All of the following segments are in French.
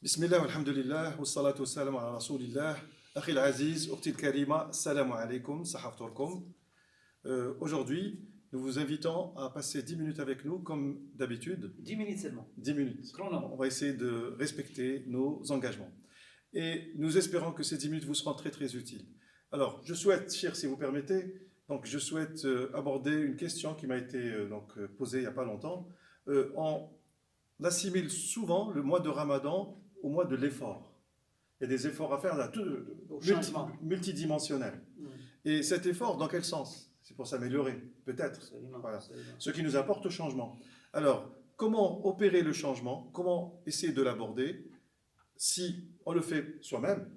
بسم الله والحمد لله والصلاة والسلام على رسول الله أخي العزيز أختي الكريمة السلام عليكم صحفتكم. Aujourd'hui, nous vous invitons à passer 10 minutes avec nous comme d'habitude. 10 minutes seulement. 10 minutes. Chrono. On va essayer de respecter nos engagements. Et nous espérons que ces 10 minutes vous seront très très utiles. Alors, je souhaite, cher, si vous permettez, je souhaite aborder une question qui m'a été posée il n'y a pas longtemps. On assimile souvent le mois de Ramadan au mois de l'effort. Il y a des efforts à faire là, multidimensionnels. Et cet effort, dans quel sens? C'est pour s'améliorer, peut-être. Voilà. Ce qui nous apporte au changement. Alors, comment opérer le changement? Comment essayer de l'aborder si on le fait soi-même?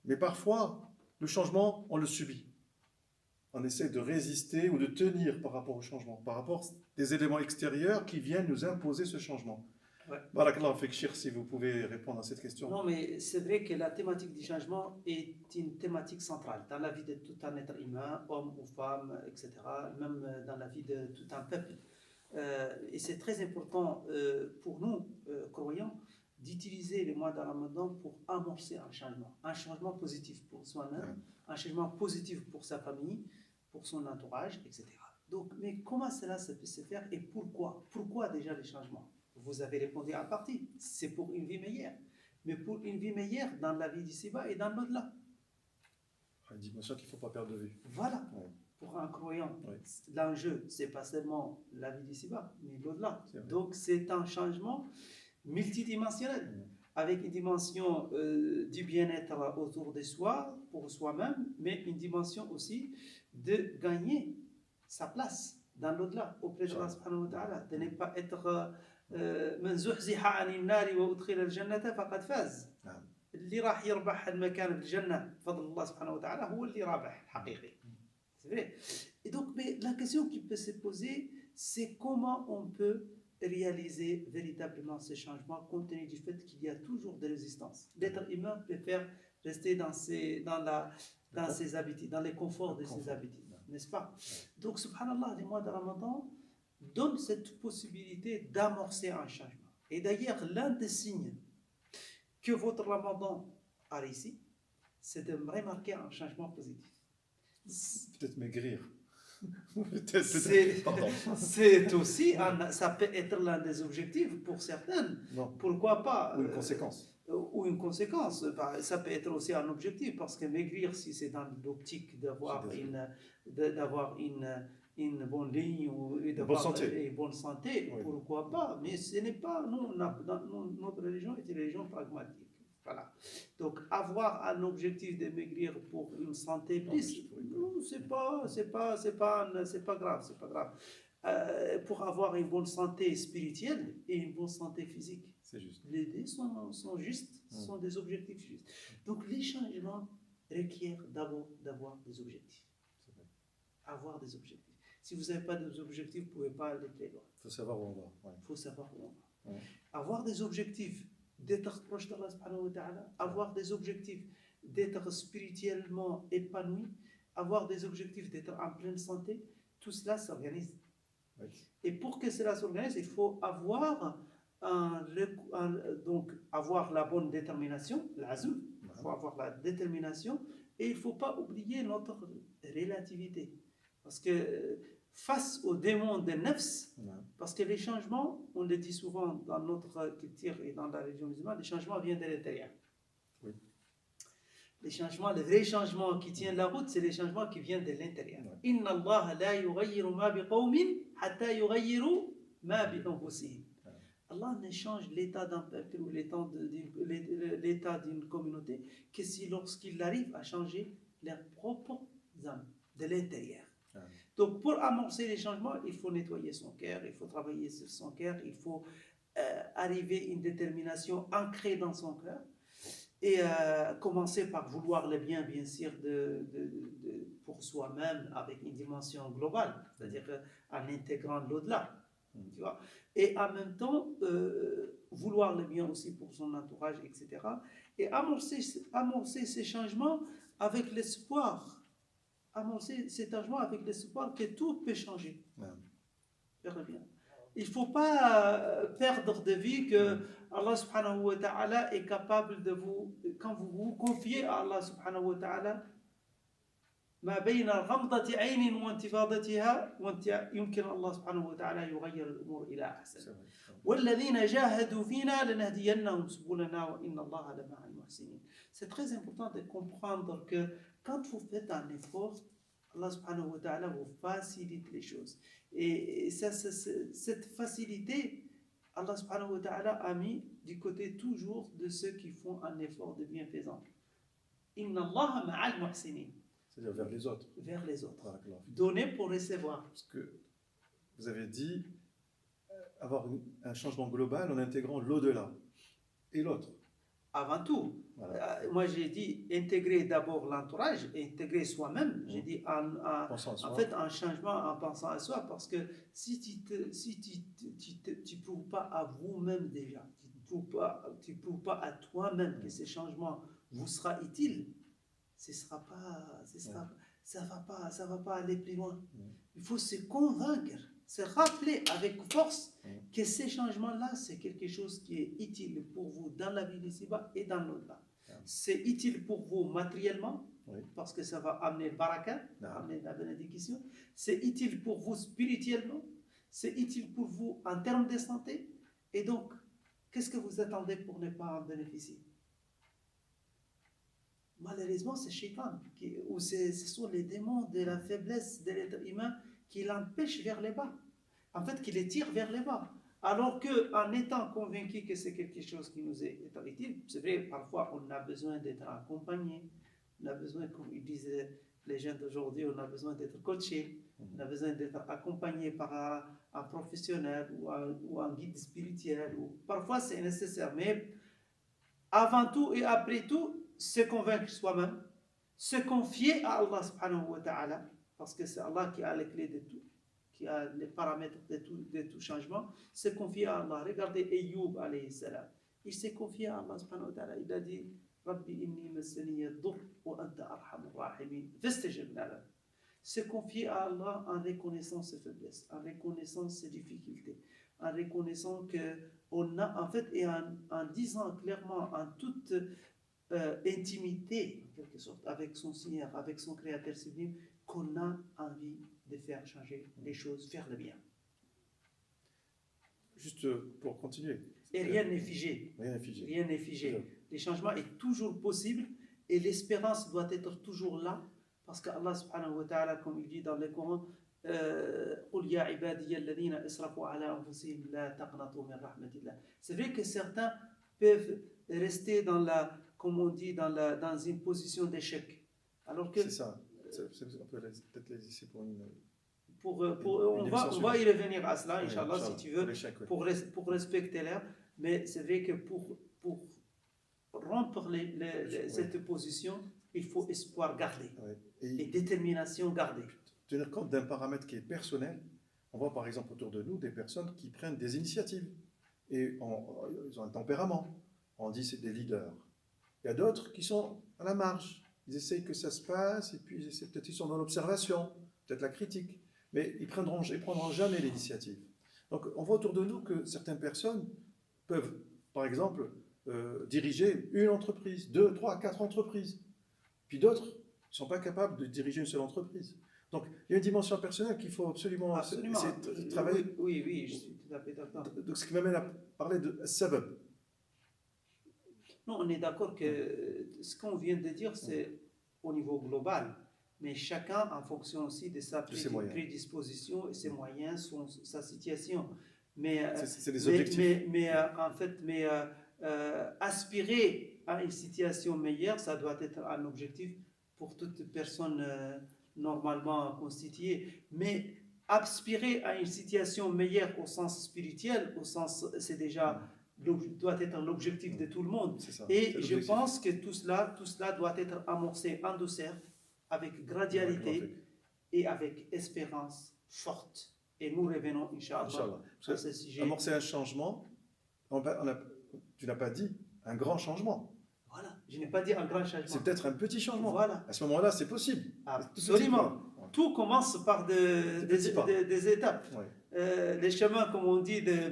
Mais parfois, le changement, on le subit. On essaie de résister ou de tenir par rapport au changement, par rapport à des éléments extérieurs qui viennent nous imposer ce changement. Ouais. Barakallah fik, Cheikh, si vous pouvez répondre à cette question. Non, mais c'est vrai que la thématique du changement est une thématique centrale dans la vie de tout un être humain, homme ou femme, etc., même dans la vie de tout un peuple. Et c'est très important pour nous, croyants, d'utiliser les mois de Ramadan pour amorcer un changement positif pour soi-même, un changement positif pour sa famille, pour son entourage, etc. Donc, mais comment cela peut se faire et pourquoi? Pourquoi déjà les changements? Vous avez répondu en partie, c'est pour une vie meilleure. Mais pour une vie meilleure dans la vie d'ici-bas et dans l'au-delà. Une dimension qu'il ne faut pas perdre de vue. Voilà. Ouais. Pour un croyant, l'enjeu, ce n'est pas seulement la vie d'ici-bas, mais l'au-delà. Donc, c'est un changement multidimensionnel, avec une dimension du bien-être autour de soi, pour soi-même, mais une dimension aussi de gagner sa place dans l'au-delà, auprès de Allah subhanahu wa ta'ala, de ne pas être من زحزح عن النار وأدخل الجنة فقد فاز. اللي راح يربح المكان في الجنة بفضل الله سبحانه وتعالى هو اللي رابح الحقيقي. C'est vrai. Et donc, mais la question qui peut se poser, c'est comment on peut réaliser véritablement ce changement compte tenu du fait qu'il y a toujours des résistances. L'être humain préfère rester dans ses habitudes, dans les conforts de ses habitudes, n'est-ce pas? Donc, subhanallah, les mois de Ramadan donne cette possibilité d'amorcer un changement. Et d'ailleurs, l'un des signes que votre Ramadan a réussi, c'est de remarquer un changement positif. Peut-être maigrir. C'est aussi, ça peut être l'un des objectifs pour certaines. Non. Pourquoi pas? Ou une conséquence. Ou une conséquence. Ça peut être aussi un objectif, parce que maigrir, si c'est dans l'optique d'avoir une bonne ligne ou d'avoir une bonne santé, oui. Pourquoi pas? Mais ce n'est pas, notre religion est une religion pragmatique. Voilà. Donc, avoir un objectif de maigrir pour une santé plus, c'est pas grave, c'est pas grave. Pour avoir une bonne santé spirituelle et une bonne santé physique. C'est juste. Les deux sont justes, sont des objectifs justes. Donc, les changements requièrent d'abord d'avoir des objectifs. Avoir des objectifs. Si vous n'avez pas d'objectifs, vous ne pouvez pas aller très loin. Il faut savoir où on va. Il faut savoir où on va. Ouais. Avoir des objectifs d'être proche d'Allah subhanahu wa ta'ala, avoir des objectifs d'être spirituellement épanoui, avoir des objectifs d'être en pleine santé, tout cela s'organise. Oui. Et pour que cela s'organise, il faut avoir avoir la bonne détermination, l'azm, il faut avoir la détermination, et il ne faut pas oublier notre relativité. Parce que face aux démons de nefs, parce que les changements, on le dit souvent dans notre culture et dans la religion musulmane, les changements viennent de l'intérieur. Oui. Les changements, les vrais changements qui tiennent la route, c'est les changements qui viennent de l'intérieur. Inna Allah la yughayyiru ma biqawmin hatta yughayyiru ma bi anfusihim. Allah ne change l'état d'un peuple ou l'état d'une communauté que si lorsqu'il arrive à changer leurs propres âmes de l'intérieur. Donc, pour amorcer les changements, il faut nettoyer son cœur, il faut travailler sur son cœur, il faut arriver à une détermination ancrée dans son cœur et commencer par vouloir le bien sûr, pour soi-même avec une dimension globale, c'est-à-dire en intégrant l'au-delà. Tu vois? Et en même temps, vouloir le bien aussi pour son entourage, etc. Et amorcer ces changements avec l'espoir. Amorcer cet changement avec l'espoir que tout peut changer vers le bien. il ne faut pas perdre de vue que Allah subhanahu wa ta'ala est capable de vous, quand vous vous confiez à Allah subhanahu wa ta'ala, ما بين غمضة عين وانتفاضتها يمكن الله سبحانه وتعالى يغير الأمور إلى أحسن والذين جاهدوا فينا لنهدينهم سبلنا وإن الله لمع المحسنين. C'est très important de comprendre que quand vous faites un effort, Allah subhanahu wa ta'ala vous facilite les choses. Et ça, cette facilité, Allah subhanahu wa ta'ala a mis du côté toujours de ceux qui font un effort de bienfaisance. Inna Allah ma'al muhsinin. C'est-à-dire vers les autres. Vers les autres. Donner pour recevoir. Parce que vous avez dit avoir un changement global en intégrant l'au-delà et l'autre. Avant tout, voilà. Moi j'ai dit intégrer d'abord l'entourage, intégrer soi-même. J'ai dit en fait un changement en pensant à soi, parce que si tu prouves pas à vous-même déjà, tu prouves pas à toi-même que ces changements vous sera utile, ça va pas aller plus loin. Il faut se convaincre, se rappeler avec force que ces changements-là, c'est quelque chose qui est utile pour vous dans la vie d'ici-bas et dans l'au-delà. C'est utile pour vous matériellement, parce que ça va amener baraka, amener la bénédiction. C'est utile pour vous spirituellement, c'est utile pour vous en termes de santé. Et donc, qu'est-ce que vous attendez pour ne pas en bénéficier? Malheureusement, c'est Shaitan, ou ce sont les démons de la faiblesse de l'être humain qui l'empêchent vers les bas. En fait, qui les tirent vers les bas. Alors qu'en étant convaincu que c'est quelque chose qui nous est utile, c'est vrai, parfois on a besoin d'être accompagné, on a besoin, comme ils disaient les jeunes d'aujourd'hui, on a besoin d'être coaché, on a besoin d'être accompagné par un professionnel ou un guide spirituel. Parfois c'est nécessaire, mais avant tout et après tout, se convaincre soi-même, se confier à Allah subhanahu wa ta'ala, parce que c'est Allah qui a les clés de tout, qui a les paramètres de tout changement, se confier à Allah. Regardez Ayyub alayhi salam, il s'est confié à Allah subhanahu wa ta'ala, il a dit Rabbi inni massani ad-durr wa anta arhamur rahimin fastajib lana. Se confier à Allah en reconnaissant ses faiblesses, en reconnaissant ses difficultés, en reconnaissant qu'on a, en fait, et en disant clairement, en toute intimité, en quelque sorte, avec son Seigneur, avec son Créateur sublime, qu'on a envie de faire changer les choses, faire le bien. Juste pour continuer. Et rien n'est figé. Rien n'est figé. Rien n'est figé. Les changements est toujours possible et l'espérance doit être toujours là, parce qu'Allah subhanahu wa ta'ala, comme il dit dans le Coran, c'est vrai que certains peuvent rester comme on dit, dans une position d'échec. Alors que c'est ça. On peut peut-être les laisser pour une. On va y revenir à cela, Inch'Allah, si tu veux, pour respecter l'air. Mais c'est vrai que pour rompre cette position, il faut espoir garder et détermination garder. Tenir compte d'un paramètre qui est personnel. On voit par exemple autour de nous des personnes qui prennent des initiatives et ils ont un tempérament. On dit c'est des leaders. Il y a d'autres qui sont à la marge. Ils essayent que ça se passe et puis peut-être ils sont dans l'observation, peut-être la critique, mais ils prendront jamais l'initiative. Donc on voit autour de nous que certaines personnes peuvent, par exemple, diriger une entreprise, 2, 3, 4 entreprises. Puis d'autres ne sont pas capables de diriger une seule entreprise. Donc il y a une dimension personnelle qu'il faut absolument essayer de travailler. Oui, je suis tout à fait d'accord. Donc ce qui m'amène à parler de sabab. Non, on est d'accord que ce qu'on vient de dire, c'est au niveau global, mais chacun en fonction aussi de sa prédisposition et ses moyens, sa situation. Mais c'est des objectifs. En fait, aspirer à une situation meilleure, ça doit être un objectif pour toute personne normalement constituée. Mais aspirer à une situation meilleure au sens spirituel, c'est déjà doit être l'objectif de tout le monde. Et je pense que tout cela doit être amorcé en douceur, avec gradualité et avec espérance forte. Et nous revenons, Inch'Allah, à ce sujet. Amorcer un changement, tu n'as pas dit un grand changement. Voilà, je n'ai pas dit un grand changement. C'est peut-être un petit changement. Voilà. À ce moment-là, c'est possible. Absolument. Tout commence par des étapes. Ouais. les chemins, comme on dit, de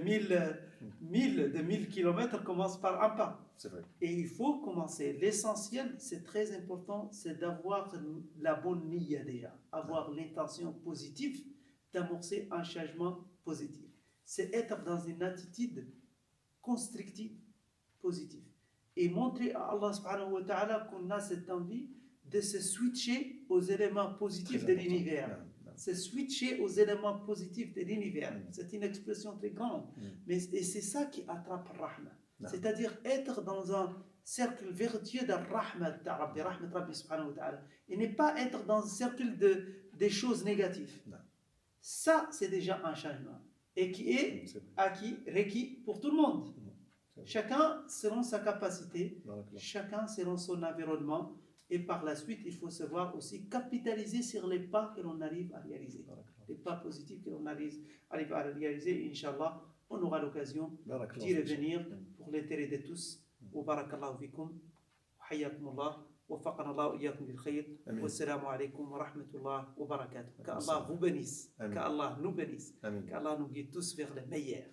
1000 kilomètres commencent par un pas. C'est vrai. Et il faut commencer. L'essentiel, c'est très important, c'est d'avoir la bonne niya déjà, avoir l'intention positive d'amorcer un changement positif. C'est être dans une attitude constructive, positive. Et montrer à Allah subhanahu wa ta'ala qu'on a cette envie de se switcher aux éléments positifs de l'univers. Se switcher aux éléments positifs de l'univers. C'est une expression très grande. Et c'est ça qui attrape Rahma. C'est-à-dire être dans un cercle vertueux de Rahma Rabbi subhanahu wa ta'ala. Et ne pas être dans un cercle des choses négatives. Ça, c'est déjà un changement. Et qui est acquis, requis pour tout le monde. Chacun selon sa capacité, chacun selon son environnement. Et par la suite, il faut savoir aussi capitaliser sur les pas que l'on arrive à réaliser. Les pas positifs que l'on arrive à réaliser. Inch'Allah, on aura l'occasion d'y revenir pour l'intérêt de tous. Wa barakallahu fikum. Wa hayyakumullah. وفقنا الله وإياكم بالخير والسلام عليكم ورحمة الله وبركاته qu'Allah vous bénisse qu'Allah nous bénisse qu'Allah nous guide tous vers le meilleur.